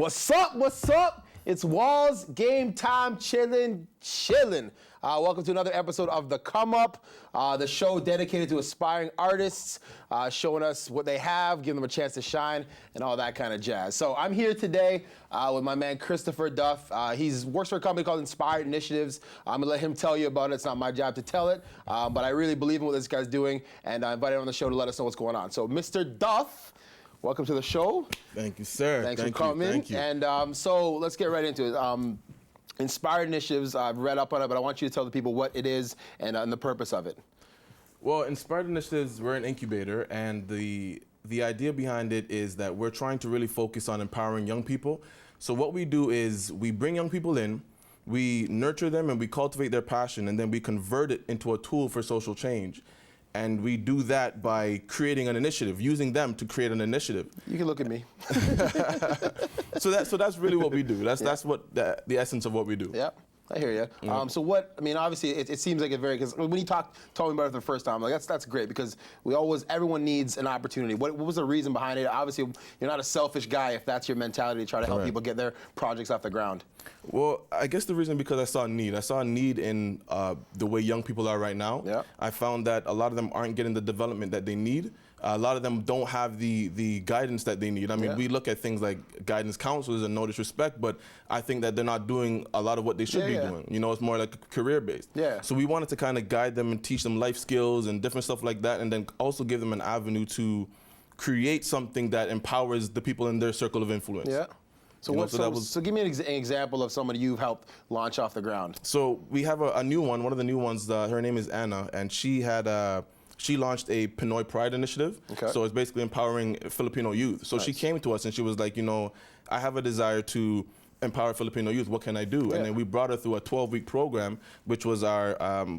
What's up? What's up? It's Walz Game Time Chillin'. Welcome to another episode of The Come Up, the show dedicated to aspiring artists, showing us what they have, giving them a chance to shine, and all that kind of jazz. So I'm here today with my man Christopher Duff. He works for a company called Inspired Initiatives. I'm gonna let him tell you about it. It's not my job to tell it, but I really believe in what this guy's doing, and I invited him on the show to let us know what's going on. So Mr. Duff, welcome to the show. Thank you, sir. Thanks for coming. Thank you. And so let's get right into it. Inspired Initiatives, I've read up on it, but I want you to tell the people what it is and the purpose of it. Well, Inspired Initiatives, we're an incubator, and the idea behind it is that we're trying to really focus on empowering young people. So what we do is we bring young people in, we nurture them, and we cultivate their passion, and then we convert it into a tool for social change. And we do that by creating an initiative, using them to create an initiative. You can look at me. So that's really what we do. That's what the essence of what we do. Yeah, I hear you. Mm-hmm. So what, I mean, obviously it seems like because when you told me about it the first time, like that's great because everyone needs an opportunity. What was the reason behind it? Obviously, you're not a selfish guy if that's your mentality to try to help people get their projects off the ground. Well, I guess the reason because I saw a need. I saw a need in the way young people are right now. Yeah. I found that a lot of them aren't getting the development that they need. A lot of them don't have the guidance that they need. I mean, we look at things like guidance counselors and no disrespect, but I think that they're not doing a lot of what they should be doing. You know, it's more like career-based. Yeah. So we wanted to kind of guide them and teach them life skills and different stuff like that, and then also give them an avenue to create something that empowers the people in their circle of influence. Yeah. So, so give me an example of somebody you've helped launch off the ground. So we have a new one. One of the new ones, her name is Anna, and she launched a Pinoy Pride initiative. Okay. So it's basically empowering Filipino youth. So she came to us and she was like, you know, I have a desire to empower Filipino youth. What can I do? Yeah. And then we brought her through a 12-week program, which was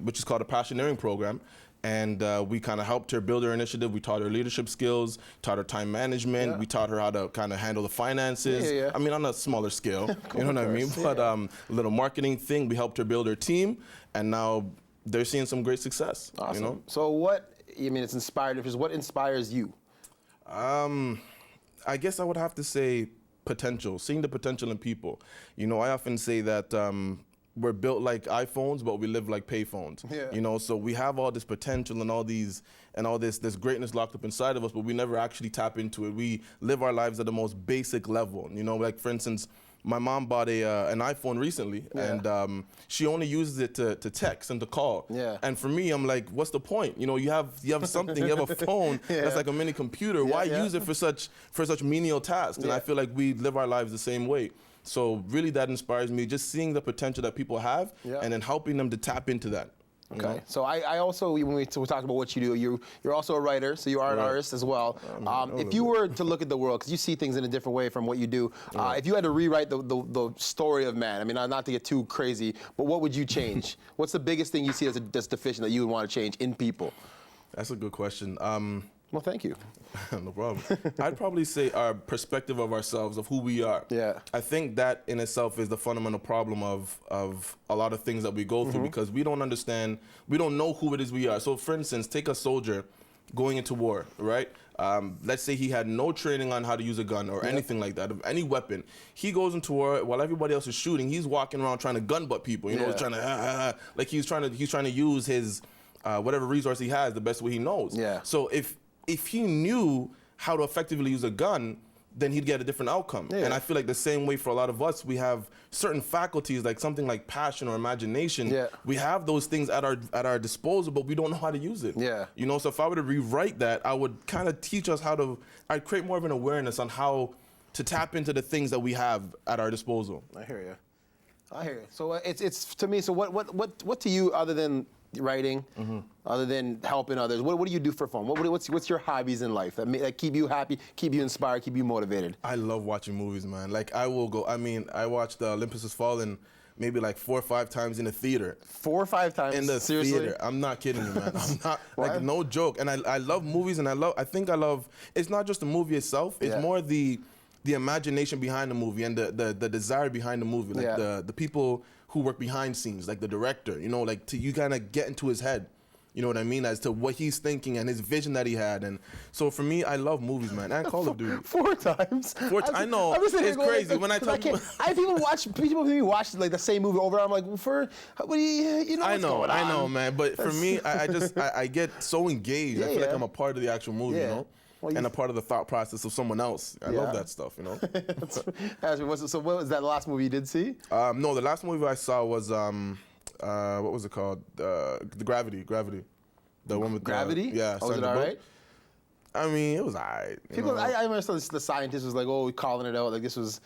which is called a Passioneering program. And we kind of helped her build her initiative. We taught her leadership skills, taught her time management. We taught her how to kind of handle the finances. I mean, on a smaller scale, you know what I mean? But a little marketing thing. We helped her build her team, and now they're seeing some great success. Awesome. You know? So it's inspired. What inspires you? I guess I would have to say potential, seeing the potential in people. You know, I often say that we're built like iPhones, but we live like payphones. Yeah. You know, so we have all this potential and all this greatness locked up inside of us, but we never actually tap into it. We live our lives at the most basic level. You know, like for instance, my mom bought an iPhone recently, and she only uses it to text and to call. Yeah. And for me, I'm like, what's the point? You know, you have something, you have a phone that's like a mini computer. Why use it for such menial tasks? And I feel like we live our lives the same way. So really that inspires me, just seeing the potential that people have and then helping them to tap into that. Okay. You know? So I also, when we talked about what you do, you're also a writer, so you are an artist as well. If you were to look at the world, because you see things in a different way from what you do, if you had to rewrite the story of man, I mean, not to get too crazy, but what would you change? What's the biggest thing you see that's deficient that you would want to change in people? That's a good question. Well, thank you. No problem. I'd probably say our perspective of ourselves, of who we are. Yeah. I think that in itself is the fundamental problem of a lot of things that we go through because we don't understand, we don't know who it is we are. So for instance, take a soldier going into war, right? Let's say he had no training on how to use a gun or anything like that, of any weapon. He goes into war while everybody else is shooting. He's walking around trying to gun butt people, you know, trying to, like he's trying to use his, whatever resource he has the best way he knows. Yeah. So if he knew how to effectively use a gun, then he'd get a different outcome. Yeah. And I feel like the same way for a lot of us, we have certain faculties, like something like passion or imagination. Yeah. We have those things at our disposal, but we don't know how to use it. Yeah. You know, so if I were to rewrite that, I would kind of teach us I'd create more of an awareness on how to tap into the things that we have at our disposal. I hear you. So it's to me. So what to you, other than writing, other than helping others, what do you do for fun? What's your hobbies in life that keep you happy, keep you inspired, keep you motivated? I love watching movies, man. Like I watched Olympus Has Fallen maybe like 4 or 5 times in the theater. 4 or 5 times? In the theater. I'm not kidding you, man. I'm not, like, no joke. And I love movies, and I think I love, it's not just the movie itself, it's more the imagination behind the movie and the desire behind the movie. Like the people who work behind scenes, like the director, you know, like you kind of get into his head You know what I mean? As to what he's thinking and his vision that he had. And so for me, I love movies, man. And Call of Duty. 4 times. I know. It's crazy. When I have people watch like the same movie over. I'm like, what do you know? I know, man. But for me, I get so engaged. I feel like I'm a part of the actual movie, you know? Well, and a part of the thought process of someone else. I love that stuff, you know? So what was that the last movie you did see? No, the last movie I saw was, what was it called? The Gravity. The one with Gravity? Yeah. Was it all right? I mean, it was all right. People, I remember the scientist was like, "Oh, calling it out like this was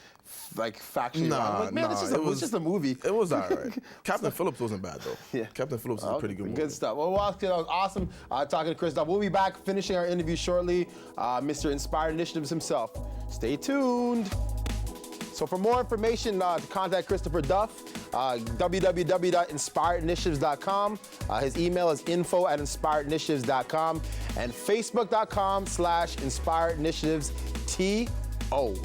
like factually wrong." Like, man, it was just a movie. It was all right. Captain Phillips wasn't bad though. Yeah, Captain Phillips was a pretty good movie. Good stuff. Well, that was awesome talking to Chris Duff. We'll be back finishing our interview shortly. Mr. Inspired Initiatives himself. Stay tuned. So for more information, to contact Christopher Duff, www.inspiredinitiatives.com. His email is info@inspiredinitiatives.com and facebook.com/inspiredinitiatives.to.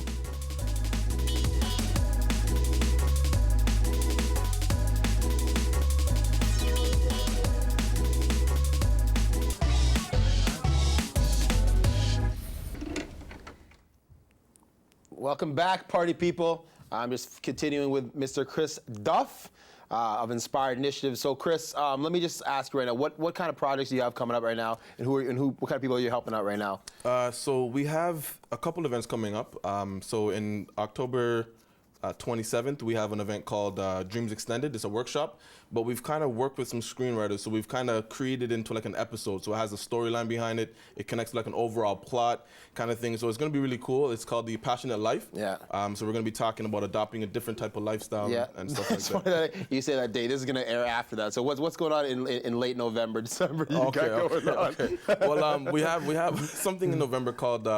Welcome back, party people. I'm just continuing with Mr. Chris Duff of Inspired Initiatives. So, Chris, let me just ask you right now, what kind of projects do you have coming up right now, and what kind of people are you helping out right now? So we have a couple events coming up. So in October 27th, we have an event called Dreams Extended. It's a workshop, but we've kind of worked with some screenwriters, so we've kind of created into like an episode. So it has a storyline behind it. It connects to like an overall plot kind of thing. So it's going to be really cool. It's called The Passionate Life. Yeah. So we're going to be talking about adopting a different type of lifestyle and stuff like that. You say that day. This is going to air after that. So what's going on in late November, December? Okay. Well, we have something in November called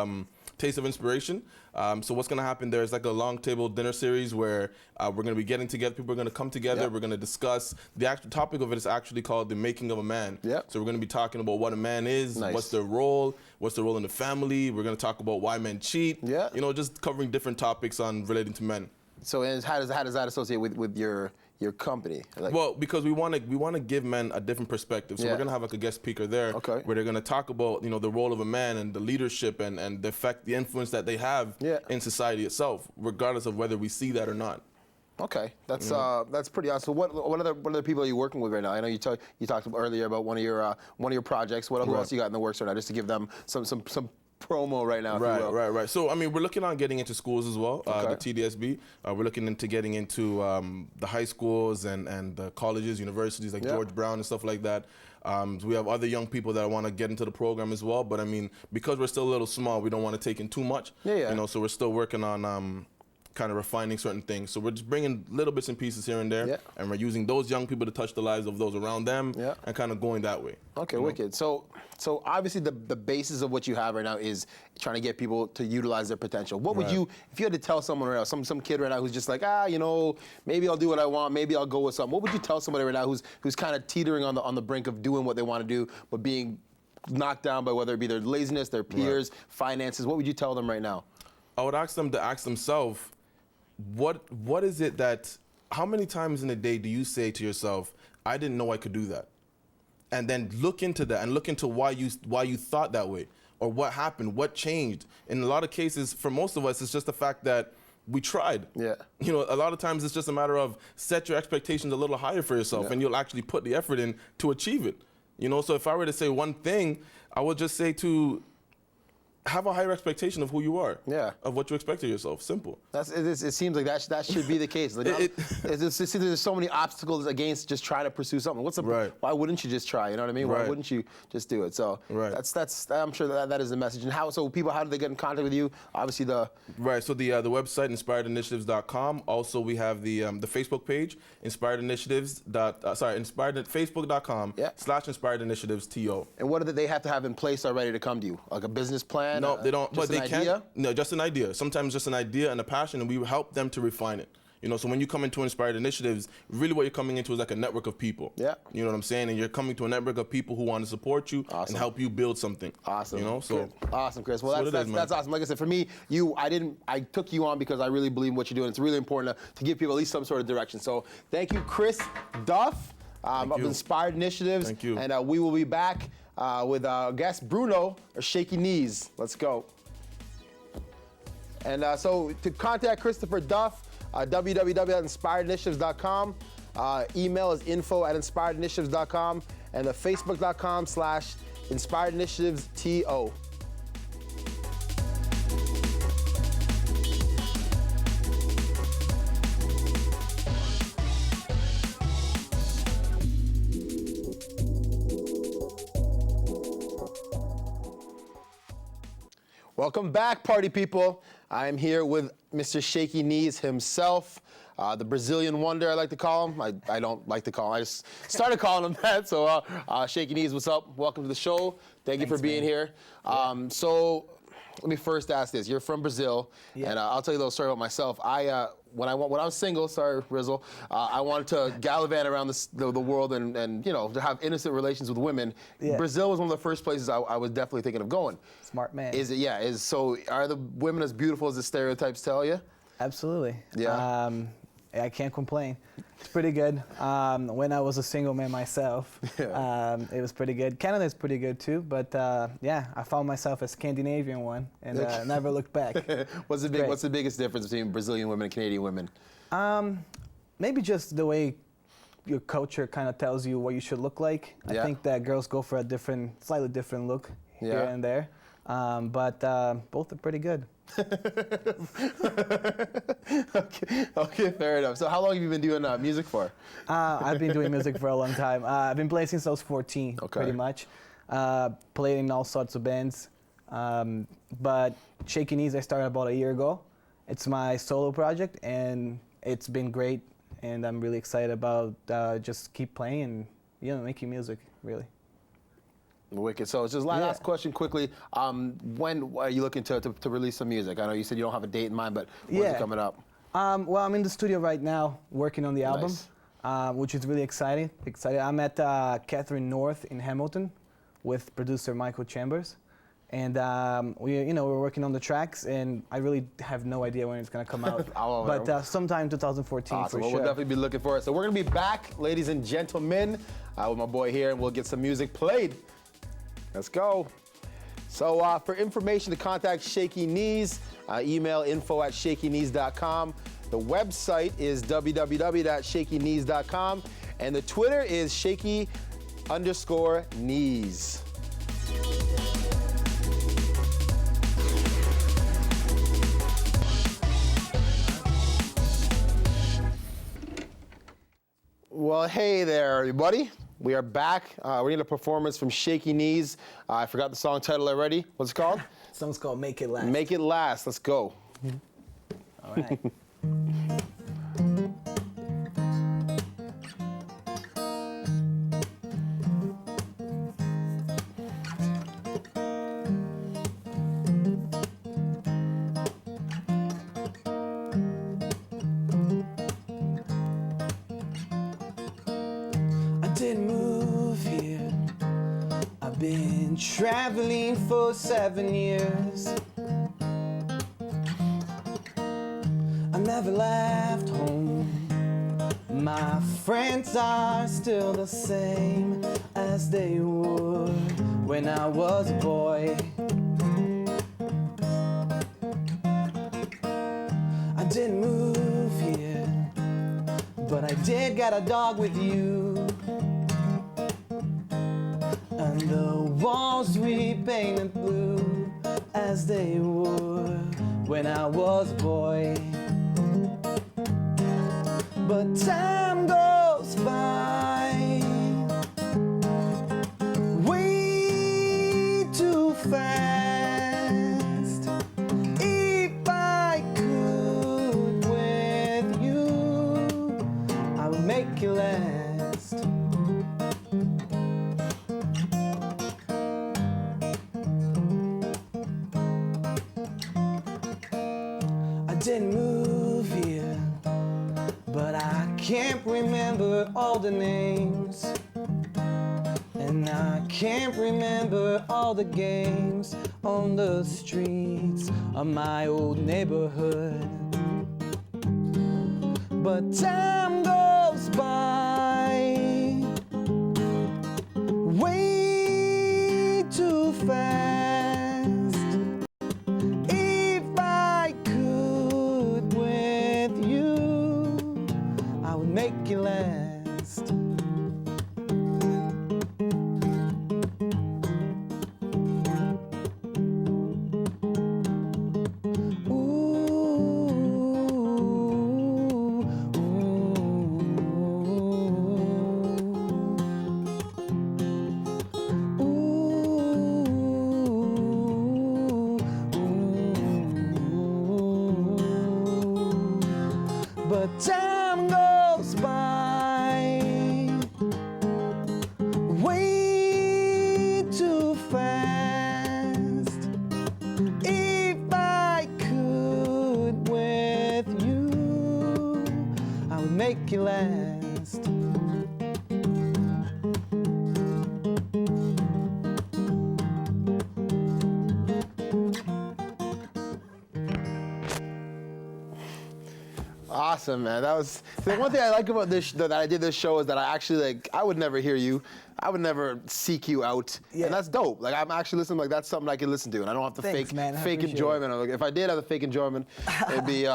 Taste of Inspiration. So what's going to happen there is like a long table dinner series where we're going to be getting together. People are going to come together. We're going to discuss. The actual topic of it is actually called The Making of a Man. So we're going to be talking about what a man is, what's their role in the family. We're going to talk about why men cheat. You know, just covering different topics on relating to men. So how does that associate with your company? Like, well, because we want to give men a different perspective. So we're going to have like a guest speaker there where they're going to talk about, you know, the role of a man and the leadership and the effect, the influence that they have in society itself, regardless of whether we see that or not. Okay, that's pretty awesome. So what other people are you working with right now? I know you talked earlier about one of your projects. Who else you got in the works right now, just to give them some promo right now? Right. So, I mean, we're looking on getting into schools as well, the TDSB. We're looking into getting into the high schools and the colleges, universities like George Brown and stuff like that. We have other young people that want to get into the program as well. But, I mean, because we're still a little small, we don't want to take in too much. You know, so we're still working on kind of refining certain things. So we're just bringing little bits and pieces here and there, and we're using those young people to touch the lives of those around them, and kind of going that way. Okay, wicked. So obviously the basis of what you have right now is trying to get people to utilize their potential. What would you, if you had to tell someone right now, some kid right now who's just like, you know, maybe I'll do what I want, maybe I'll go with something. What would you tell somebody right now who's kind of teetering on the brink of doing what they want to do, but being knocked down by whether it be their laziness, their peers, finances? What would you tell them right now? I would ask them to ask themselves, what is it that, how many times in a day do you say to yourself, I didn't know I could do that? And then look into that and look into why you thought that way, or what happened, what changed. In a lot of cases, for most of us, it's just the fact that we tried. You know, a lot of times it's just a matter of set your expectations a little higher for yourself, and you'll actually put the effort in to achieve it. You know, so if I were to say one thing, I would just say to have a higher expectation of who you are, of what you expect of yourself. Simple. It seems like that should be the case. Like, there's so many obstacles against just trying to pursue something. What's the why wouldn't you just try? You know what I mean? Why wouldn't you just do it? So that's I'm sure that is the message. And how do they get in contact with you? Obviously the So the website inspiredinitiatives.com. Also we have the Facebook page Facebook.com/inspiredinitiatives.to. And what do they have to have in place already to come to you? Like a business plan? No, they don't. But they can. No, just an idea. Sometimes just an idea and a passion, and we help them to refine it. You know, so when you come into Inspired Initiatives, really what you're coming into is like a network of people. You know what I'm saying? And you're coming to a network of people who want to support you and help you build something. Awesome. You know, so awesome, Chris. Well, that's awesome. Like I said, for me, I took you on because I really believe in what you're doing. It's really important to give people at least some sort of direction. So thank you, Chris Duff. of Inspired Initiatives. Thank you. And we will be back with our guest Bruno, or Shaky Knees. Let's go. And so to contact Christopher Duff, www.inspiredinitiatives.com. Email is info@inspiredinitiatives.com, and the facebook.com/inspiredinitiatives.to. Welcome back, party people. I'm here with Mr. Shaky Knees himself, the Brazilian wonder, I like to call him. I don't like to call him. I just started calling him that. So Shaky Knees, what's up? Welcome to the show. Thanks you for being here. So let me first ask this. You're from Brazil, and I'll tell you a little story about myself. When I was single, sorry, Rizzle, I wanted to gallivant around the world and you know, to have innocent relations with women. Yeah. Brazil was one of the first places I was definitely thinking of going. Smart man. Is it? Yeah. So are the women as beautiful as the stereotypes tell you? Absolutely. Yeah. I can't complain. It's pretty good. When I was a single man myself, it was pretty good. Canada is pretty good too, but yeah, I found myself a Scandinavian one and never looked back. What's the biggest difference between Brazilian women and Canadian women? Maybe just the way your culture kind of tells you what you should look like. I think that girls go for a slightly different look here and there, but both are pretty good. Okay, fair enough. So how long have you been doing music for? I've been doing music for a long time. I've been playing since I was 14, pretty much. Played in all sorts of bands. But Shaky Knees I started about a year ago. It's my solo project, and it's been great. And I'm really excited about just keep playing and making music, really. Wicked. So just last question quickly. When are you looking to release some music? I know you said you don't have a date in mind, but when's it coming up? Well, I'm in the studio right now working on the album, which is really exciting. I'm at Catherine North in Hamilton with producer Michael Chambers. And we're working on the tracks, and I really have no idea when it's gonna come out. But sometime 2014 for sure. We'll definitely be looking for it. So we're gonna be back, ladies and gentlemen, with my boy here, and we'll get some music played. Let's go. So for information to contact Shaky Knees, email info@shakyknees.com. The website is www.shakyknees.com, and the Twitter is shaky_knees. Well, hey there, everybody. We are back. We're getting a performance from Shaky Knees. I forgot the song title already. What's it called? The song's called Make It Last. Make It Last. Let's go. All right. Didn't move here. I've been traveling for 7 years. I never left home. My friends are still the same as they were when I was a boy. I didn't move here, but I did got a dog with you. And the walls we painted blue as they were when I was a boy. But time goes by way too fast. If I could with you, I would make it last. Didn't move here, but I can't remember all the names, and I can't remember all the games on the streets of my old neighborhood. But time goes by Awesome, man. That was the one thing I like about this that I did this show is that I actually I would never hear you. I would never seek you out, and that's dope. Like I'm actually listening, like that's something I can listen to, and I don't have to fake enjoyment. Like, if I did have a fake enjoyment, it'd be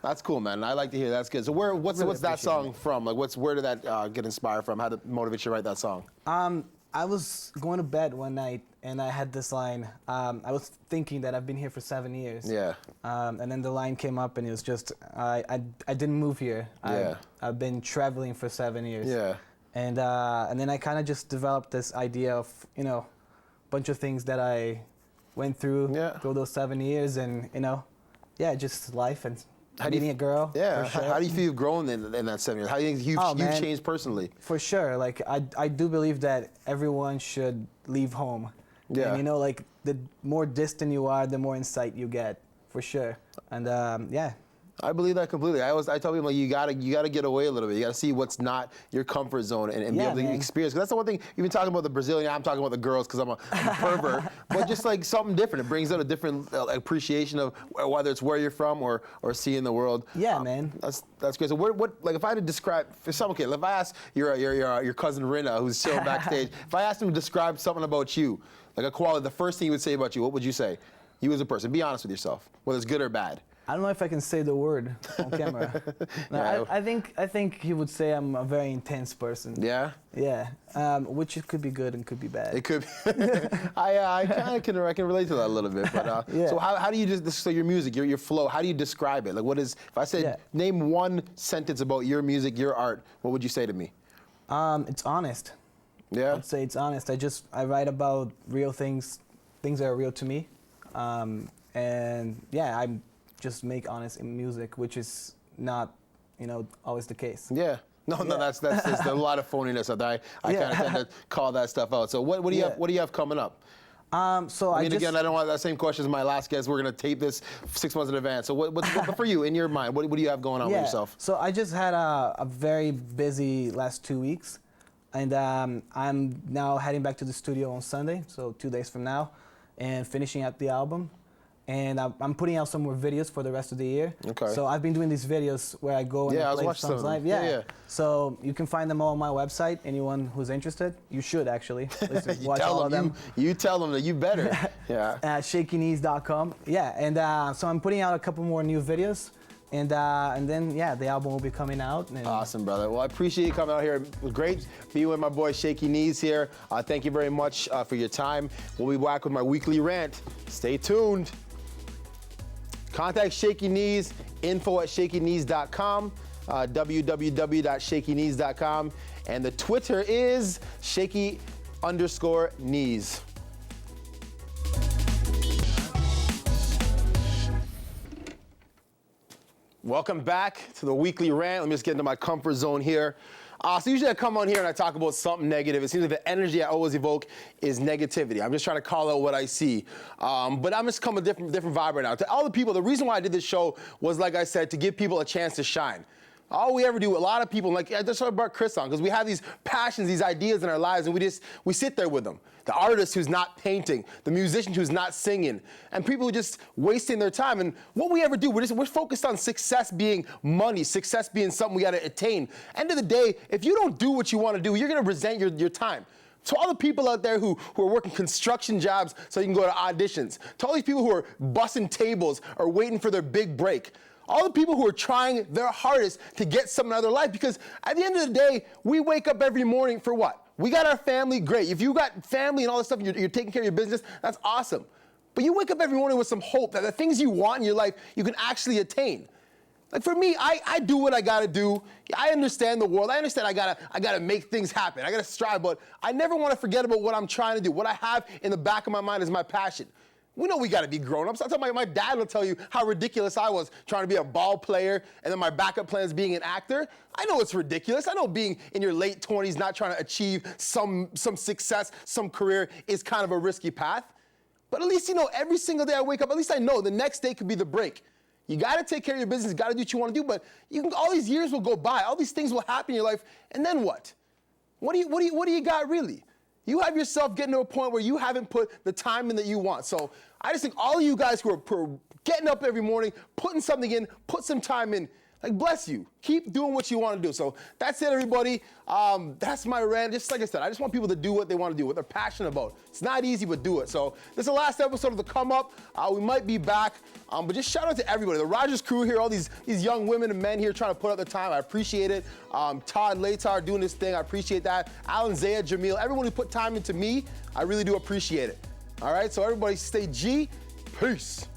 that's cool, man. I like to hear that. That's good. So what's that song from? Like where did that get inspired from? How did it motivate you to write that song? I was going to bed one night and I had this line. I was thinking that I've been here for 7 years. Yeah. And then the line came up and it was just I didn't move here. I've been traveling for 7 years. Yeah. And then I kind of just developed this idea of, a bunch of things that I went through those 7 years, and just life and meeting a girl. Yeah. Sure. How do you feel you've grown in that 7 years? How do you think you've changed personally? For sure. Like I do believe that everyone should leave home. Yeah. And like the more distant you are, the more insight you get, for sure. And I believe that completely. I tell people, like, you gotta get away a little bit. You gotta see what's not your comfort zone and be able to experience. 'Cause that's the one thing. You've been talking about the Brazilian. I'm talking about the girls because I'm a pervert. But just like something different. It brings out a different appreciation of whether it's where you're from or seeing the world. Yeah, man. That's great. So what like if I had to describe for some kid, if I asked your cousin Rina, who's still backstage, if I asked him to describe something about you, like a quality, the first thing he would say about you, what would you say? You as a person. Be honest with yourself, whether it's good or bad. I don't know if I can say the word on camera. No, I think he would say I'm a very intense person. Yeah? Yeah, which it could be good and could be bad. It could be. I kind of can relate to that a little bit. But so how do you so your music, your flow, how do you describe it? Like what is, if I said name one sentence about your music, your art, what would you say to me? It's honest. Yeah? I'd say it's honest. I write about real things that are real to me. And yeah, I just make honest music, which is not, always the case. Yeah. No, that's there's a lot of phoniness out there. I kind of tend to call that stuff out. So what do you have coming up? So again, I don't want that same question as my last guest. We're gonna tape this 6 months in advance. So what for you in your mind? What do you have going on with yourself? So I just had a very busy last 2 weeks, and I'm now heading back to the studio on Sunday, so 2 days from now, and finishing up the album. And I'm putting out some more videos for the rest of the year. Okay. So I've been doing these videos where I go and play songs live. Yeah. So you can find them all on my website. Anyone who's interested, you should actually watch all of them. You tell them that you better. Yeah. At shakyknees.com. Yeah. And so I'm putting out a couple more new videos. And then the album will be coming out. Awesome, brother. Well, I appreciate you coming out here. It was great being with my boy Shaky Knees here. Thank you very much for your time. We'll be back with my weekly rant. Stay tuned. Contact Shaky Knees, info@shakyknees.com, www.shakyknees.com, and the Twitter is shaky_knees. Welcome back to the weekly rant. Let me just get into my comfort zone here. So usually I come on here and I talk about something negative. It seems like the energy I always evoke is negativity. I'm just trying to call out what I see. But I'm just coming with a different vibe right now. To all the people, the reason why I did this show was, like I said, to give people a chance to shine. All we ever do, a lot of people, like I just brought Chris on, because we have these passions, these ideas in our lives, and we sit there with them. The artist who's not painting, the musician who's not singing, and people who are just wasting their time. And what we ever do, we're focused on success being money, success being something we gotta attain. End of the day, if you don't do what you wanna do, you're gonna resent your time. To all the people out there who are working construction jobs so you can go to auditions, to all these people who are bussing tables or waiting for their big break, all the people who are trying their hardest to get something out of their life, because at the end of the day, we wake up every morning for what? We got our family, great. If you got family and all this stuff, you're taking care of your business, that's awesome. But you wake up every morning with some hope that the things you want in your life, you can actually attain. Like for me, I do what I gotta do. I understand the world. I understand I gotta make things happen. I gotta strive, but I never wanna forget about what I'm trying to do. What I have in the back of my mind is my passion. We know we gotta be grown-ups. My dad will tell you how ridiculous I was trying to be a ball player, and then my backup plan is being an actor. I know it's ridiculous. I know being in your late 20s, not trying to achieve some success, some career is kind of a risky path. But at least, every single day I wake up, at least I know the next day could be the break. You gotta take care of your business, you gotta do what you wanna do, but all these years will go by, all these things will happen in your life, and then what? What do you got really? You have yourself getting to a point where you haven't put the time in that you want. So I just think all of you guys who are getting up every morning, putting something in, put some time in, like, bless you. Keep doing what you want to do. So that's it, everybody. That's my rant. Just like I said, I just want people to do what they want to do, what they're passionate about. It's not easy, but do it. So this is the last episode of The Come Up. We might be back, but just shout out to everybody. The Rogers crew here, all these young women and men here trying to put up the time. I appreciate it. Todd Latar doing this thing. I appreciate that. Alan, Zaya, Jamil, everyone who put time into me, I really do appreciate it. All right, so everybody stay G. Peace.